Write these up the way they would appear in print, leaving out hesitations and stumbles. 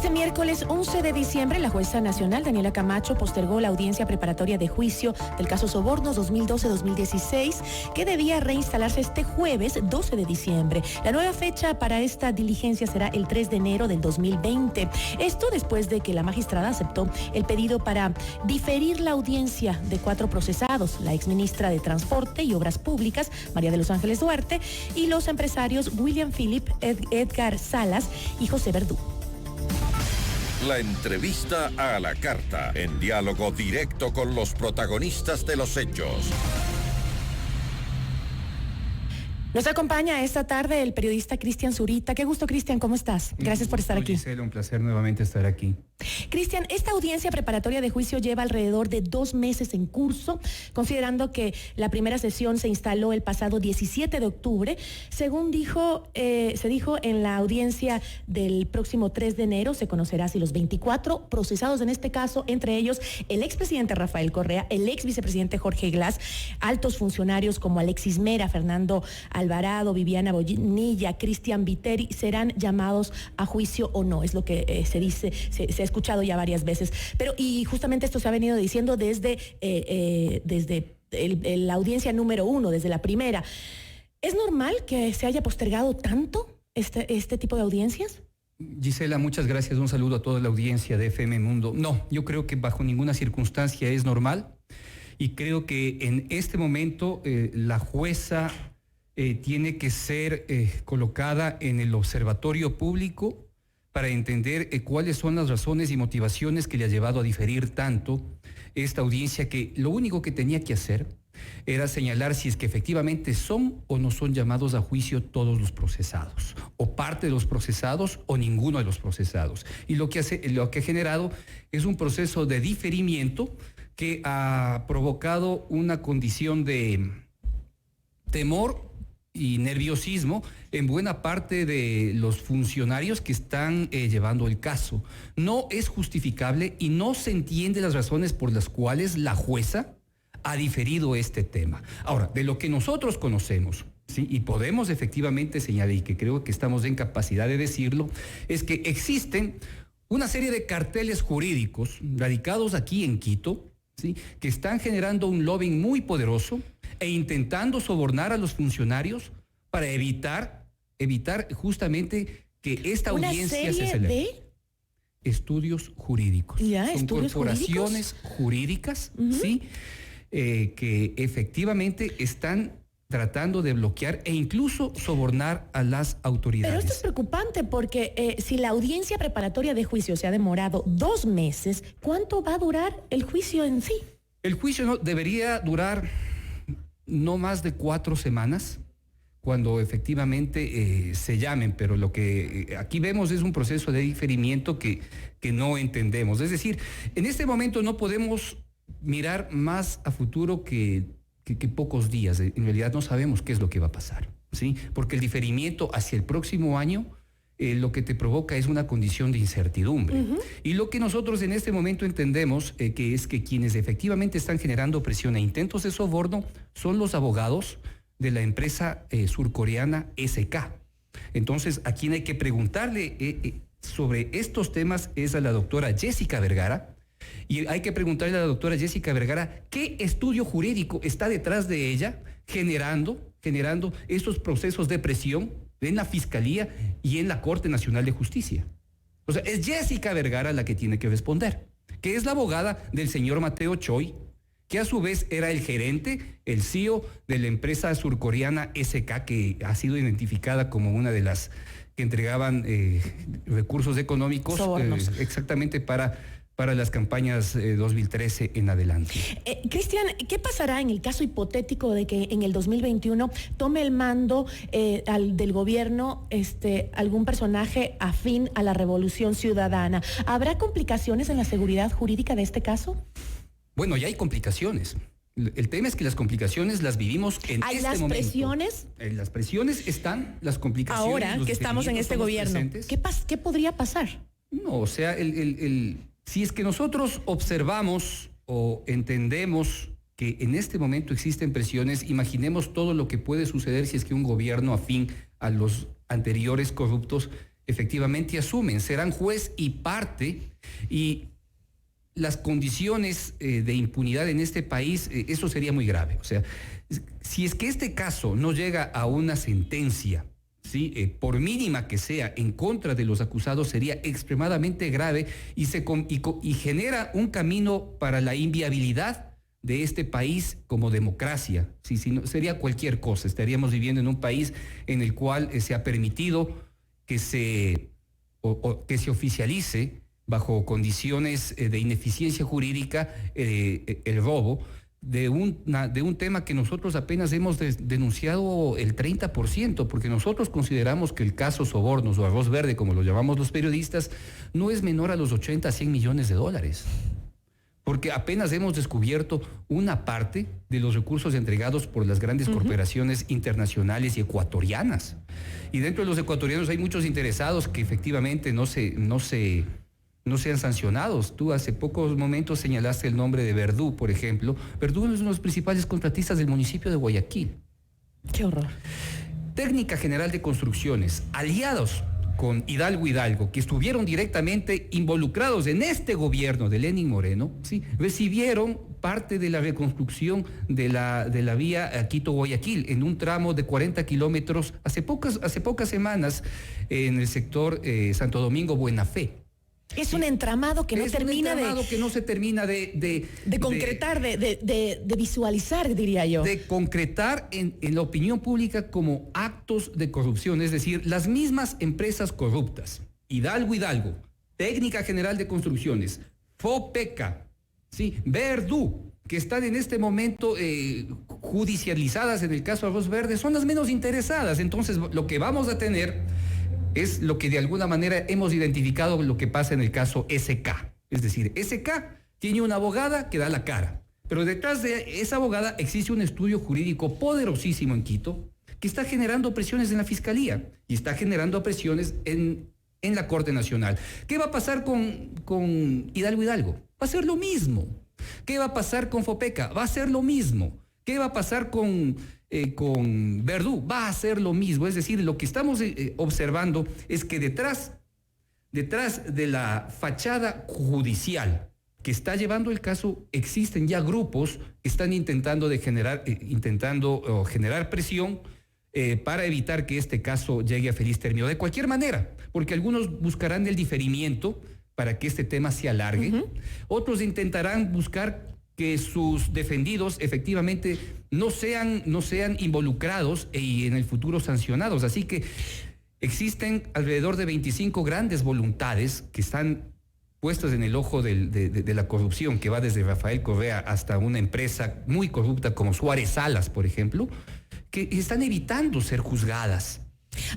Este miércoles 11 de diciembre, la jueza nacional Daniela Camacho postergó la audiencia preparatoria de juicio del caso Sobornos 2012-2016, que debía reinstalarse este jueves 12 de diciembre. La nueva fecha para esta diligencia será el 3 de enero del 2020. Esto después de que la magistrada aceptó el pedido para diferir la audiencia de 4 procesados, la exministra de Transporte y Obras Públicas, María de los Ángeles Duarte, y los empresarios William Philip, Edgar Salas y José Verdú. La entrevista a la carta, en diálogo directo con los protagonistas de los hechos. Nos acompaña esta tarde el periodista Cristian Zurita. Qué gusto, Cristian, ¿cómo estás? Gracias por estar aquí. Gisela, un placer nuevamente estar aquí. Cristian, esta audiencia preparatoria de juicio lleva alrededor de 2 meses en curso, considerando que la primera sesión se instaló el pasado 17 de octubre. Según se dijo en la audiencia del próximo 3 de enero, se conocerá si los 24 procesados en este caso, entre ellos el expresidente Rafael Correa, el ex vicepresidente Jorge Glass, altos funcionarios como Alexis Mera, Fernando Alvarado, Viviana Bonilla, Cristian Viteri, serán llamados a juicio o no. Es lo que se dice, se ha escuchado ya varias veces. Y justamente esto se ha venido diciendo desde la audiencia número 1, desde la primera. ¿Es normal que se haya postergado tanto este tipo de audiencias? Gisela, muchas gracias. Un saludo a toda la audiencia de FM Mundo. No, yo creo que bajo ninguna circunstancia es normal, y creo que en este momento la jueza tiene que ser colocada en el observatorio público para entender cuáles son las razones y motivaciones que le ha llevado a diferir tanto esta audiencia, que lo único que tenía que hacer era señalar si es que efectivamente son o no son llamados a juicio todos los procesados, o parte de los procesados, o ninguno de los procesados. Y lo que ha generado es un proceso de diferimiento que ha provocado una condición de temor y nerviosismo en buena parte de los funcionarios que están llevando el caso. No es justificable y no se entiende las razones por las cuales la jueza ha diferido este tema. Ahora, de lo que nosotros conocemos, ¿sí?, y podemos efectivamente señalar, y que creo que estamos en capacidad de decirlo, es que existen una serie de carteles jurídicos radicados aquí en Quito, ¿sí?, que están generando un lobbying muy poderoso e intentando sobornar a los funcionarios para evitar justamente que esta audiencia se celebre. ¿De estudios jurídicos? Ya, son estudios corporaciones jurídicas, ¿sí?, que efectivamente están tratando de bloquear e incluso sobornar a las autoridades. Pero esto es preocupante porque si la audiencia preparatoria de juicio se ha demorado 2 meses, ¿cuánto va a durar el juicio en sí? El juicio debería durar no más de 4 semanas, cuando efectivamente se llamen, pero lo que aquí vemos es un proceso de diferimiento que no entendemos. Es decir, en este momento no podemos mirar más a futuro que pocos días. En realidad no sabemos qué es lo que va a pasar, ¿sí? Porque el diferimiento hacia el próximo año lo que te provoca es una condición de incertidumbre. Y lo que nosotros en este momento entendemos que es que quienes efectivamente están generando presión e intentos de soborno son los abogados de la empresa surcoreana SK. Entonces, a quien hay que preguntarle sobre estos temas es a la doctora Jessica Vergara, y hay que preguntarle a la doctora Jessica Vergara qué estudio jurídico está detrás de ella generando estos procesos de presión en la Fiscalía y en la Corte Nacional de Justicia. O sea, es Jessica Vergara la que tiene que responder, que es la abogada del señor Mateo Choi, que a su vez era el gerente, el CEO de la empresa surcoreana SK, que ha sido identificada como una de las que entregaban recursos económicos exactamente para las campañas 2013 en adelante. Cristian, ¿qué pasará en el caso hipotético de que en el 2021 tome el mando del gobierno algún personaje afín a la Revolución Ciudadana? ¿Habrá complicaciones en la seguridad jurídica de este caso? Bueno, ya hay complicaciones. El tema es que las complicaciones las vivimos en este momento. ¿Hay las presiones? Las presiones están, las complicaciones. Ahora que estamos en este gobierno, ¿qué podría pasar? No, o sea, si es que nosotros observamos o entendemos que en este momento existen presiones, imaginemos todo lo que puede suceder si es que un gobierno afín a los anteriores corruptos efectivamente asumen, serán juez y parte, y las condiciones de impunidad en este país, eso sería muy grave. O sea, si es que este caso no llega a una sentencia, ¿sí? Por mínima que sea, en contra de los acusados, sería extremadamente grave y genera un camino para la inviabilidad de este país como democracia. Sí, si no, sería cualquier cosa. Estaríamos viviendo en un país en el cual se ha permitido que se oficialice bajo condiciones de ineficiencia jurídica el robo de un tema que nosotros apenas hemos denunciado el 30%, porque nosotros consideramos que el caso sobornos o arroz verde, como lo llamamos los periodistas, no es menor a los 80 a 100 millones de dólares. Porque apenas hemos descubierto una parte de los recursos entregados por las grandes corporaciones internacionales y ecuatorianas. Y dentro de los ecuatorianos hay muchos interesados que efectivamente no sean sancionados. Tú hace pocos momentos señalaste el nombre de Verdú, por ejemplo. Verdú es uno de los principales contratistas del municipio de Guayaquil. Qué horror. Técnica General de Construcciones, aliados con Hidalgo, que estuvieron directamente involucrados en este gobierno de Lenín Moreno, ¿sí? Recibieron parte de la reconstrucción de la vía Quito-Guayaquil en un tramo de 40 kilómetros hace pocas semanas en el sector Santo Domingo-Buena Fe. Es un entramado que no termina que no se termina de concretar, de visualizar, diría yo. De concretar en la opinión pública como actos de corrupción, es decir, las mismas empresas corruptas, Hidalgo, Técnica General de Construcciones, FOPECA, ¿sí? Verdú, que están en este momento judicializadas en el caso Arroz Verde, son las menos interesadas. Entonces, lo que vamos a tener es lo que de alguna manera hemos identificado lo que pasa en el caso SK. Es decir, SK tiene una abogada que da la cara, pero detrás de esa abogada existe un estudio jurídico poderosísimo en Quito que está generando presiones en la Fiscalía y está generando presiones en la Corte Nacional. ¿Qué va a pasar con Hidalgo? Va a ser lo mismo. ¿Qué va a pasar con FOPECA? Va a ser lo mismo. ¿Qué va a pasar con Verdú? Va a ser lo mismo. Es decir, lo que estamos observando es que detrás de la fachada judicial que está llevando el caso, existen ya grupos que están intentando generar presión para evitar que este caso llegue a feliz término. De cualquier manera, porque algunos buscarán el diferimiento para que este tema se alargue, otros intentarán buscar que sus defendidos efectivamente no sean involucrados y en el futuro sancionados. Así que existen alrededor de 25 grandes voluntades que están puestas en el ojo de la corrupción, que va desde Rafael Correa hasta una empresa muy corrupta como Suárez Salas, por ejemplo, que están evitando ser juzgadas.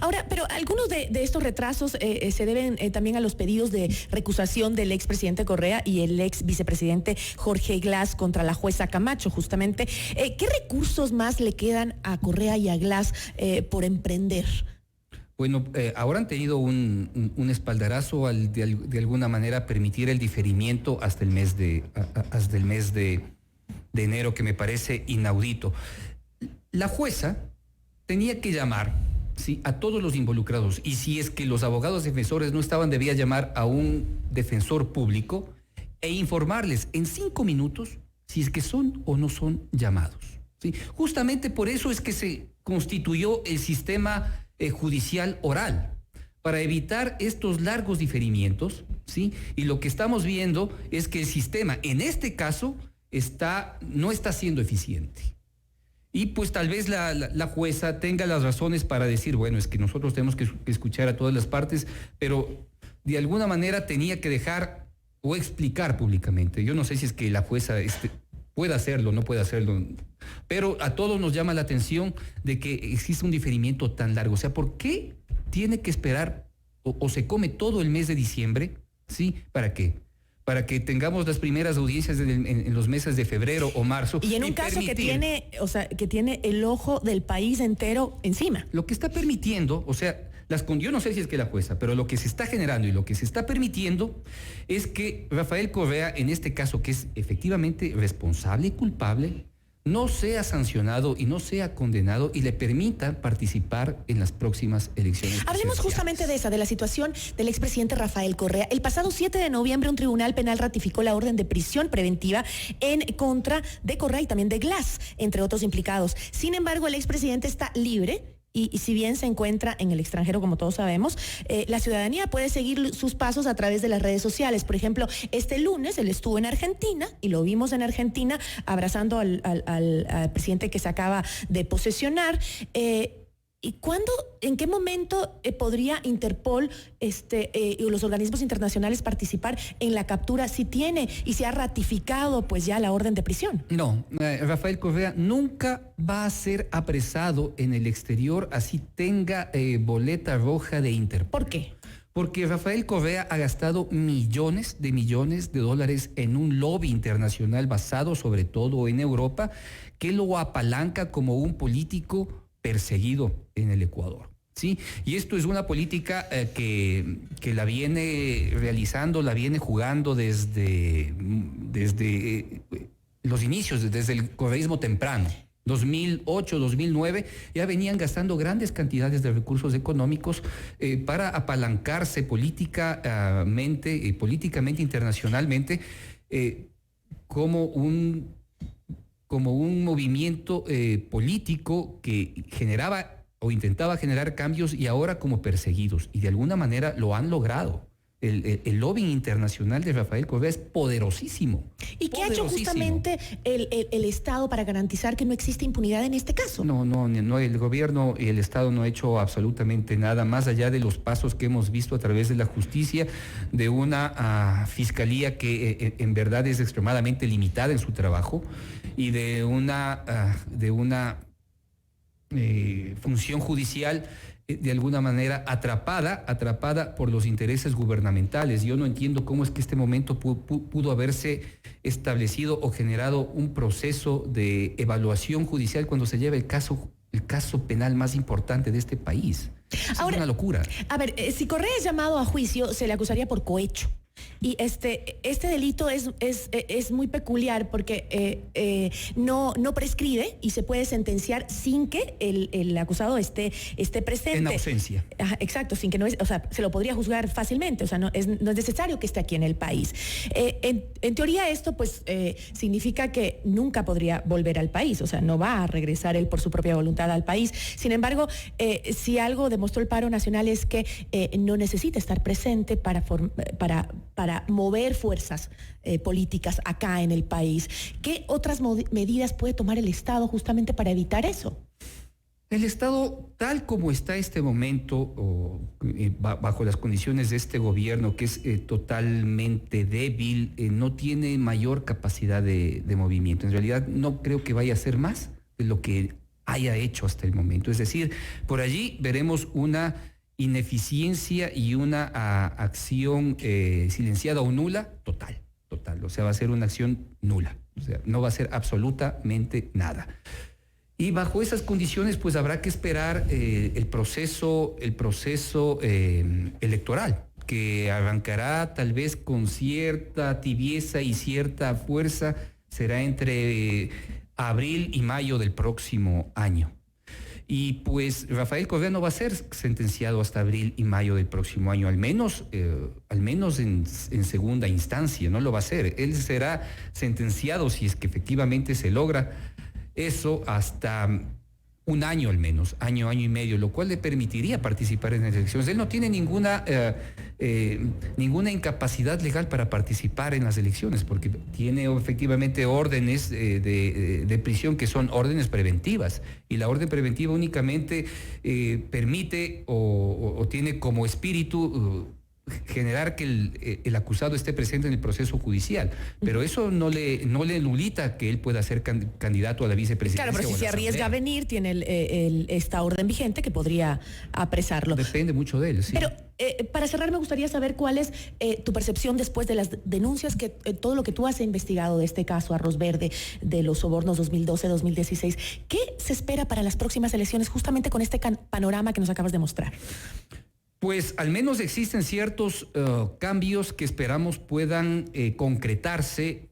Ahora, pero algunos de estos retrasos se deben también a los pedidos de recusación del expresidente Correa y el ex vicepresidente Jorge Glass contra la jueza Camacho, justamente. ¿Qué recursos más le quedan a Correa y a Glass por emprender? Bueno, ahora han tenido un espaldarazo al de alguna manera permitir el diferimiento hasta el mes de enero, que me parece inaudito. La jueza tenía que llamar, sí, a todos los involucrados, y si es que los abogados defensores no estaban, debía llamar a un defensor público e informarles en 5 minutos si es que son o no son llamados, ¿sí? Justamente por eso es que se constituyó el sistema judicial oral, para evitar estos largos diferimientos, ¿sí? Y lo que estamos viendo es que el sistema, en este caso, no está siendo eficiente. Y pues tal vez la jueza tenga las razones para decir, bueno, es que nosotros tenemos que escuchar a todas las partes, pero de alguna manera tenía que dejar o explicar públicamente. Yo no sé si es que la jueza puede hacerlo, no puede hacerlo, pero a todos nos llama la atención de que existe un diferimiento tan largo. O sea, ¿por qué tiene que esperar o se come todo el mes de diciembre? ¿Sí? ¿Para qué? Para que tengamos las primeras audiencias en los meses de febrero o marzo. Y en un caso que tiene el ojo del país entero encima. Lo que está permitiendo, o sea, yo no sé si es que la jueza, pero lo que se está generando y lo que se está permitiendo es que Rafael Correa, en este caso, que es efectivamente responsable y culpable, no sea sancionado y no sea condenado y le permita participar en las próximas elecciones. Hablemos justamente de esa, de la situación del expresidente Rafael Correa. El pasado 7 de noviembre un tribunal penal ratificó la orden de prisión preventiva en contra de Correa y también de Glass, entre otros implicados. Sin embargo, el expresidente está libre. Y si bien se encuentra en el extranjero, como todos sabemos, la ciudadanía puede seguir sus pasos a través de las redes sociales. Por ejemplo, este lunes él estuvo en Argentina y lo vimos en Argentina abrazando al presidente que se acaba de posesionar. ¿Y cuándo, en qué momento podría Interpol y los organismos internacionales participar en la captura, si tiene y se ha ratificado pues ya la orden de prisión? No, Rafael Correa nunca va a ser apresado en el exterior así tenga boleta roja de Interpol. ¿Por qué? Porque Rafael Correa ha gastado millones de dólares en un lobby internacional basado sobre todo en Europa, que lo apalanca como un político perseguido en el Ecuador, ¿sí? Y esto es una política que la viene realizando, la viene jugando desde los inicios, desde el correísmo temprano. 2008, 2009, ya venían gastando grandes cantidades de recursos económicos para apalancarse políticamente, internacionalmente, como un movimiento político que generaba o intentaba generar cambios y ahora como perseguidos. Y de alguna manera lo han logrado. El lobbying internacional de Rafael Correa es poderosísimo. ¿Y qué ha hecho justamente el Estado para garantizar que no existe impunidad en este caso? No, el gobierno y el Estado no ha hecho absolutamente nada, más allá de los pasos que hemos visto a través de la justicia, de una fiscalía que en verdad es extremadamente limitada en su trabajo y de una función judicial de alguna manera atrapada por los intereses gubernamentales. Yo no entiendo cómo es que este momento pudo haberse establecido o generado un proceso de evaluación judicial cuando se lleva el caso penal más importante de este país. Ahora, es una locura. A ver, si Correa es llamado a juicio, se le acusaría por cohecho. Y este delito es muy peculiar porque no prescribe y se puede sentenciar sin que el acusado esté presente. En ausencia. Exacto, sin que se lo podría juzgar fácilmente, no es necesario que esté aquí en el país. En teoría esto pues significa que nunca podría volver al país, no va a regresar él por su propia voluntad al país. Sin embargo, si algo demostró el paro nacional es que no necesita estar presente para mover fuerzas políticas acá en el país. ¿Qué otras medidas puede tomar el Estado justamente para evitar eso? El Estado, tal como está este momento, bajo las condiciones de este gobierno, que es totalmente débil, no tiene mayor capacidad de movimiento. En realidad, no creo que vaya a hacer más de lo que haya hecho hasta el momento. Es decir, por allí veremos una ineficiencia y una acción silenciada o nula, total. Va a ser una acción nula. No va a ser absolutamente nada. Y bajo esas condiciones, pues habrá que esperar el proceso electoral, que arrancará tal vez con cierta tibieza y cierta fuerza, será entre abril y mayo del próximo año. Y pues Rafael Correa no va a ser sentenciado hasta abril y mayo del próximo año, al menos en segunda instancia, no lo va a hacer. Él será sentenciado, si es que efectivamente se logra eso, hasta un año al menos, año y medio, lo cual le permitiría participar en las elecciones. Él no tiene ninguna incapacidad legal para participar en las elecciones, porque tiene efectivamente órdenes de prisión que son órdenes preventivas, y la orden preventiva únicamente permite o tiene como espíritu generar que el acusado esté presente en el proceso judicial, pero eso no le nulita que él pueda ser candidato a la vicepresidencia. Claro, pero si se arriesga a venir, tiene esta orden vigente que podría apresarlo. Depende mucho de él, sí. Pero para cerrar, me gustaría saber cuál es tu percepción después de las denuncias, que todo lo que tú has investigado de este caso Arroz Verde, de los sobornos 2012-2016. ¿Qué se espera para las próximas elecciones justamente con este panorama que nos acabas de mostrar? Pues al menos existen ciertos cambios que esperamos puedan concretarse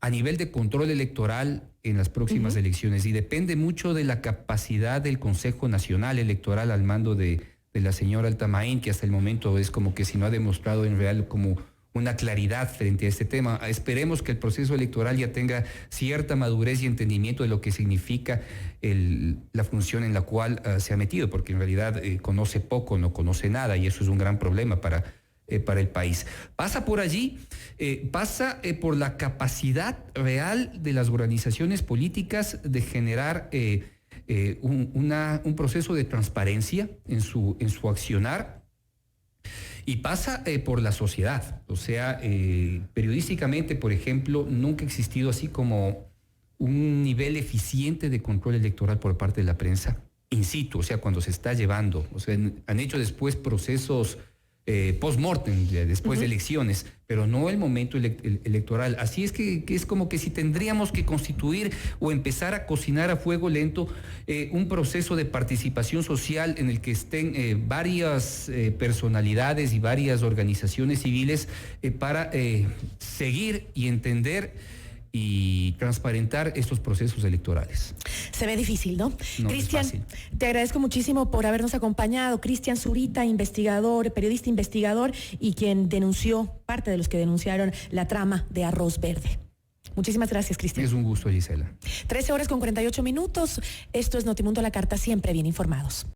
a nivel de control electoral en las próximas elecciones, y depende mucho de la capacidad del Consejo Nacional Electoral al mando de la señora Altamaín, que hasta el momento es como que si no ha demostrado en real como una claridad frente a este tema. Esperemos que el proceso electoral ya tenga cierta madurez y entendimiento de lo que significa la función en la cual se ha metido, porque en realidad conoce poco, no conoce nada, y eso es un gran problema para el país. Pasa por allí, pasa por la capacidad real de las organizaciones políticas de generar un proceso de transparencia en su accionar, y pasa por la sociedad. O sea, periodísticamente, por ejemplo, nunca ha existido así como un nivel eficiente de control electoral por parte de la prensa in situ, o sea, cuando se está llevando. O sea, han hecho después procesos post-mortem, después de elecciones, pero no el momento electoral. Así es que es como que si tendríamos que constituir o empezar a cocinar a fuego lento un proceso de participación social en el que estén varias personalidades y varias organizaciones civiles para seguir y entender y transparentar estos procesos electorales. Se ve difícil, ¿no? No, Cristian, es fácil. te agradezco muchísimo por habernos acompañado. Cristian Zurita, investigador, periodista investigador, y quien denunció, parte de los que denunciaron la trama de Arroz Verde. Muchísimas gracias, Cristian. Es un gusto, Gisela. 13 horas con 48 minutos. Esto es Notimundo a la Carta, siempre bien informados.